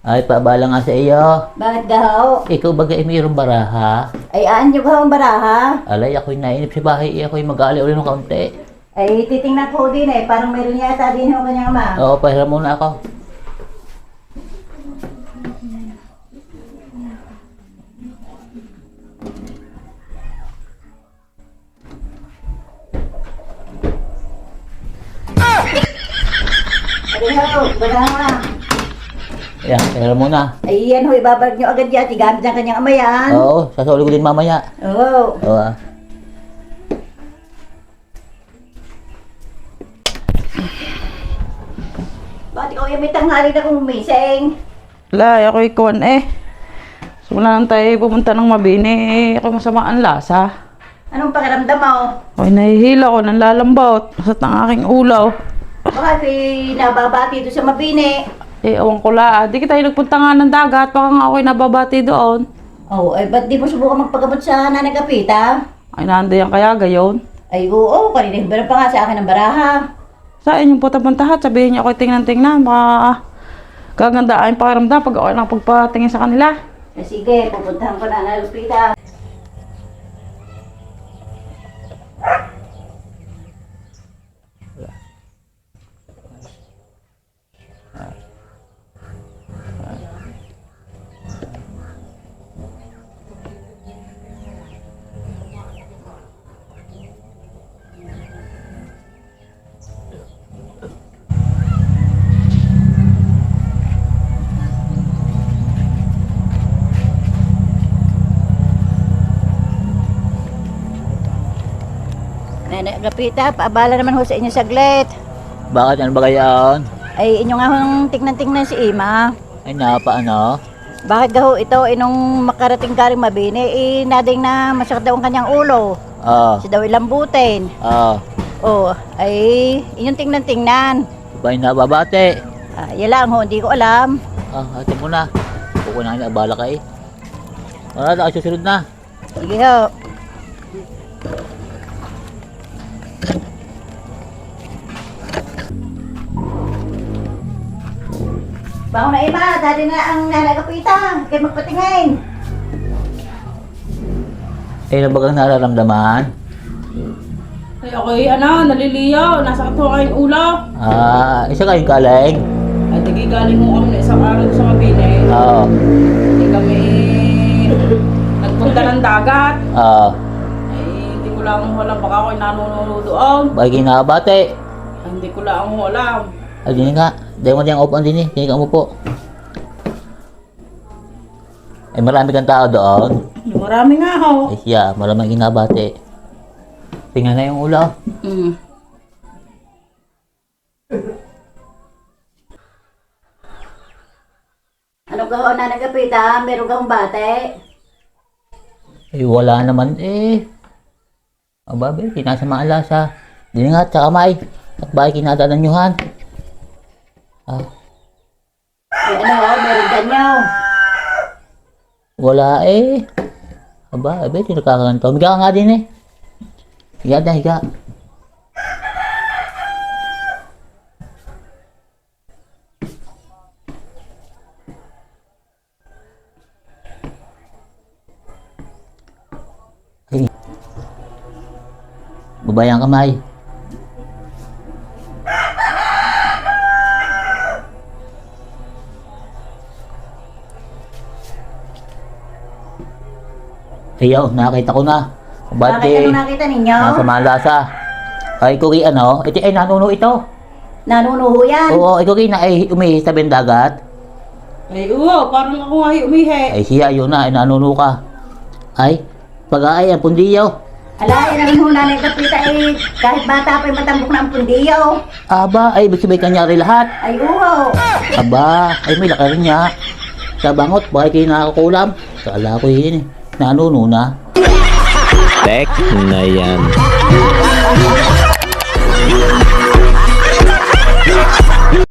Ay, paabala nga sa iyo. Bakit gahaw? Ikaw bagay mayroong baraha? Ay, aan niyo gahaw ang baraha? Alay, ako'y nainip sa bahay. Ako'y mag-aali ulit ng kaunti. Ay, titingnan ko din eh. Parang meron yata din ang kanyang ama. Oo, pahiram muna ako. Ay, gahaw, baraha nga. Ayan, pahiram muna. Ay, yan ho, ibabalik niyo agad yan. Gamit ng kanyang ama yan. Oo, sasuli ko din mamaya. Oo. Oo, ah. Bakit ikaw yung may tanghali na kumising? Wala, ako ikuan eh. Simula nang tayo pumunta ng Mabini, ako masama ang lasa. Anong pakiramdam mo? Ako'y nahihila ko, nanlalambot. Masat ang aking ulaw. Baka may nababati doon sa Mabini. Eh, awan ko la. Di kita nagpunta nga ng dagat, baka nga ako'y nababati doon. Oh, ay ba't di mo subukan magpagamot sa nanay Kapita? Ay, nandiyan kaya gayon. Ay, oo, kanina himbaran pa nga sa akin ng baraha. Sa inyong punta-puntahat, sabihin niyo ako'y tingnan-tingnan. Baka gaganda ang pakiramdam pag ako'y nakapagpatingin sa kanila. Eh, sige, pupuntahan ko na nanay Kapita. Nanay Kapita, paabala naman ho sa inyo saglit. Bakit? Ano ba gayon? Ay, inyo nga hong tingnan-tingnan si Ima. Ay, napaano? Bakit gaho ito, inong makarating ka rin Mabini, nading na masakit daw ang kanyang ulo. Oo, Si daw ilambutin. oo. Oh, ay, inyong tingnan-tingnan. Ba'y nababate? Yan lang ho, hindi ko alam. Ah, ate mo na. Kukunahin na, abala ka eh. Wala na, susunod na. Sige ho. Bago na Ima, dali na ang nanay Kapita. Kayo magpatingin. Eh, ano ba kang nararamdaman? Ay, ako'y naliliyaw. Nasa kato aking ulo. Ah, isa kayong kaleng? Ay, di galing mo kami na isang araw sa Mabini. Oo. Hindi kami nagpunta ng dagat. Oo. Ay, hindi ko lang alam. Baka ako'y nanununo doon. Ba'y kinabate? Ay, hindi ko lang alam. Ay, din nga. Dahil mo diyang upuan din eh. Dini ka umupo. Ay, marami kang tao doon. Marami nga ho. Ay, siya. Marami kinabate. Tingnan na yung ulo. Ano gaho nanay Kapita? Meron kang bate? Ay, wala naman eh. Aba, be, kinasama ang lasa. Dini nga, tsaka may. At ba'y kinadadanyuhan? Ah, Ay, meron ganyaw. wala eh. Aba, abe, tinakakanto. Higa ka nga din eh. Higa na, higa. Ay. Babay ang kamay. Ayaw, nakita ko na. Bakit ano nakita ninyo? Nasa malasa. Ay, kuri ano? Ito ay nanuno ito. Nanunuho yan. Oo, ikaw na ay umihi sa dagat. Ay, oo. Parang ako nga umihi. Ay, siya, yun na, ay nanuno ka. Ay, pag-aay, ang pundiyaw. Ala, yan ang ho nanay Kapita eh. Kahit bata pa'y matambok na ang pundiyaw. Aba, ay, ibig sabihin kanyari lahat. Ay, uho. Aba, ay, may laki rin niya. Sa bangot, bakit kayo nakakulam? Kala ko yun eh. Nanuno na. Tek na yan.